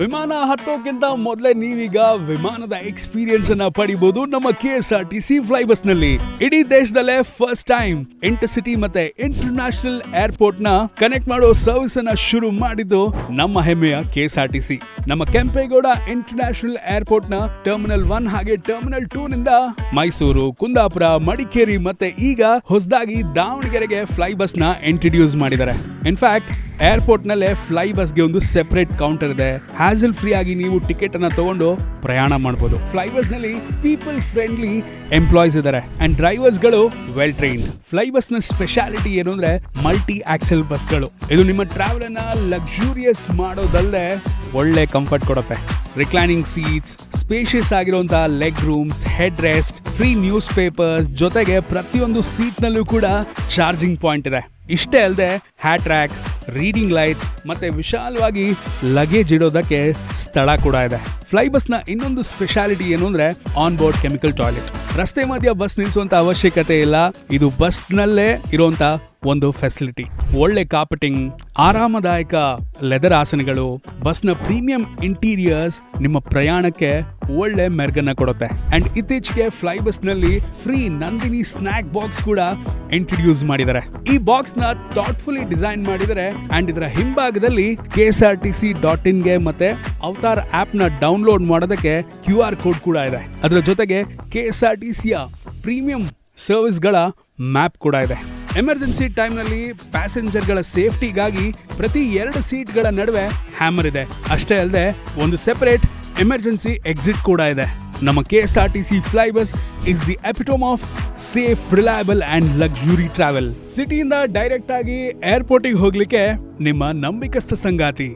ವಿಮಾನ ಹತ್ತೋಕ್ಕಿಂತ ಮೊದಲೇ ನೀವೀಗ ವಿಮಾನದ ಎಕ್ಸ್ಪೀರಿಯನ್ಸ್ ಅನ್ನ ಪಡಿಬಹುದು ನಮ್ಮ KSRTC ಫ್ಲೈ ಬಸ್ ನಲ್ಲಿ. ಇಡೀ ದೇಶದಲ್ಲೇ ಫಸ್ಟ್ ಟೈಮ್ ಇಂಟರ್ಸಿಟಿ ಮತ್ತೆ ಇಂಟರ್ನ್ಯಾಷನಲ್ ಏರ್ಪೋರ್ಟ್ ನ ಕನೆಕ್ಟ್ ಮಾಡೋ ಸರ್ವಿಸ್ ಅನ್ನ ಶುರು ಮಾಡಿದ್ದು ನಮ್ಮ ಹೆಮ್ಮೆಯ KSRTC. ನಮ್ಮ ಕೆಂಪೇಗೌಡ ಇಂಟರ್ನ್ಯಾಷನಲ್ ಏರ್ಪೋರ್ಟ್ ನ ಟರ್ಮಿನಲ್ 1 ಹಾಗೆ ಟರ್ಮಿನಲ್ 2 ನಿಂದ ಮೈಸೂರು, ಕುಂದಾಪುರ, ಮಡಿಕೇರಿ ಮತ್ತೆ ಈಗ ಹೊಸದಾಗಿ ದಾವಣಗೆರೆಗೆ ಫ್ಲೈ ಬಸ್ ನ ಇಂಟ್ರೊಡ್ಯೂಸ್ ಮಾಡಿದ್ದಾರೆ. ಇನ್ಫ್ಯಾಕ್ಟ್ ಏರ್ಪೋರ್ಟ್ ನಲ್ಲೇ ಫ್ಲೈ ಬಸ್ಗೆ ಒಂದು ಸೆಪರೇಟ್ ಕೌಂಟರ್ ಇದೆ. ಹ್ಯಾಸಲ್ ಫ್ರೀ ಆಗಿ ನೀವು ಟಿಕೆಟ್ ಅನ್ನ ತಗೊಂಡು ಪ್ರಯಾಣ ಮಾಡಬಹುದು. ಫ್ಲೈ ಬಸ್ ನಲ್ಲಿ ಪೀಪಲ್ ಫ್ರೆಂಡ್ಲಿ ಎಂಪ್ಲಾಯ್ಸ್ ಇದ್ದಾರೆ ಅಂಡ್ ಡ್ರೈವರ್ಸ್ ಗಳು ವೆಲ್ ಟ್ರೈನ್ಡ್. ಫ್ಲೈ ಬಸ್ ನ ಸ್ಪೆಷಾಲಿಟಿ ಏನು ಅಂದ್ರೆ ಮಲ್ಟಿ ಆಕ್ಸೆಲ್ ಬಸ್ಗಳು. ಇದು ನಿಮ್ಮ ಟ್ರಾವೆಲ್ ಅನ್ನ ಲಕ್ಸುರಿಯಸ್ ಮಾಡೋದಲ್ಲದೆ ಒಳ್ಳೆ ಕಂಫರ್ಟ್ ಕೊಡುತ್ತೆ. ರಿಕ್ಲೈನಿಂಗ್ ಸೀಟ್ಸ್, ಸ್ಪೇಷಿಯಸ್ ಆಗಿರುವಂತಹ leg rooms, head rest, free news papers, ಜೊತೆಗೆ ಪ್ರತಿಯೊಂದು ಸೀಟ್ ನಲ್ಲೂ ಕೂಡ ಚಾರ್ಜಿಂಗ್ ಪಾಯಿಂಟ್ ಇದೆ. ಇಷ್ಟೇ ಅಲ್ಲದೆ ಹ್ಯಾಟ್ ಟ್ರ್ಯಾಕ್, ರೀಡಿಂಗ್ ಲೈಟ್ಸ್ ಮತ್ತೆ ವಿಶಾಲವಾಗಿ ಲಗೇಜ್ ಇಡೋದಕ್ಕೆ ಸ್ಥಳ ಕೂಡ ಇದೆ. ಫ್ಲೈ ಬಸ್ ನ ಇನ್ನೊಂದು ಸ್ಪೆಷಾಲಿಟಿ ಏನು ಅಂದ್ರೆ ಆನ್ ಬೋರ್ಡ್ ಕೆಮಿಕಲ್ ಟಾಯ್ಲೆಟ್. ರಸ್ತೆ ಮಧ್ಯ ಬಸ್ ನಿಲ್ಲಿಸುವಂತ ಅವಶ್ಯಕತೆ ಇಲ್ಲ. ಇದು ಬಸ್ ನಲ್ಲೇ ಇರುವಂತ ಒಂದು ಫೆಸಿಲಿಟಿ. ಒಳ್ಳೆ ಕಾರ್ಪೆಟಿಂಗ್, ಆರಾಮದಾಯಕ ಲೆದರ್ ಆಸನಗಳು, ಬಸ್ನ ಪ್ರೀಮಿಯಂ ಇಂಟೀರಿಯರ್ಸ್ ನಿಮ್ಮ ಪ್ರಯಾಣಕ್ಕೆ ಒಳ್ಳೆ ಮೆರುಗನ್ನ ಕೊಡುತ್ತೆ. ಅಂಡ್ ಇತ್ತೀಚೆಗೆ ಫ್ಲೈ ಬಸ್ ನಲ್ಲಿ ಫ್ರೀ ನಂದಿನಿ ಸ್ನಾಕ್ ಬಾಕ್ಸ್ ಕೂಡ ಇಂಟ್ರೊಡ್ಯೂಸ್ ಮಾಡಿದ್ದಾರೆ. ಈ ಬಾಕ್ಸ್ ನ ಥಾಟ್ಫುಲಿ ಡಿಸೈನ್ ಮಾಡಿದರೆ ಅಂಡ್ ಇದರ ಹಿಂಭಾಗದಲ್ಲಿ KSRTC.in ಗೆ ಮತ್ತೆ ಅವತಾರ್ ಆಪ್ ನ ಡೌನ್ಲೋಡ್ ಮಾಡೋದಕ್ಕೆ QR ಕೋಡ್ ಕೂಡ ಇದೆ. ಅದರ ಜೊತೆಗೆ KSRTCಯ ಪ್ರೀಮಿಯಂ ಸರ್ವಿಸ್ ಗಳ ಮ್ಯಾಪ್ ಕೂಡ ಇದೆ. ಎಮರ್ಜೆನ್ಸಿ ಟೈಮ್ ನಲ್ಲಿ ಪ್ಯಾಸೆಂಜರ್ ಗಳ ಸೇಫ್ಟಿಗಾಗಿ ಪ್ರತಿ 2 ಸೀಟ್ ಗಳ ನಡುವೆ ಹ್ಯಾಮರ್ ಇದೆ. ಅಷ್ಟೇ ಅಲ್ಲದೆ ಒಂದು ಸೆಪರೇಟ್ ಎಮರ್ಜೆನ್ಸಿ ಎಕ್ಸಿಟ್ ಕೂಡ ಇದೆ. ನಮ್ಮ KSRTC fly bus is the epitome of safe, reliable and luxury travel. ಸಿಟಿಯಿಂದ ಡೈರೆಕ್ಟ್ ಆಗಿ ಏರ್ಪೋರ್ಟಿಗೆ ಹೋಗ್ಲಿಕ್ಕೆ ನಿಮ್ಮ ನಂಬಿಕಸ್ಥ ಸಂಗಾತಿ.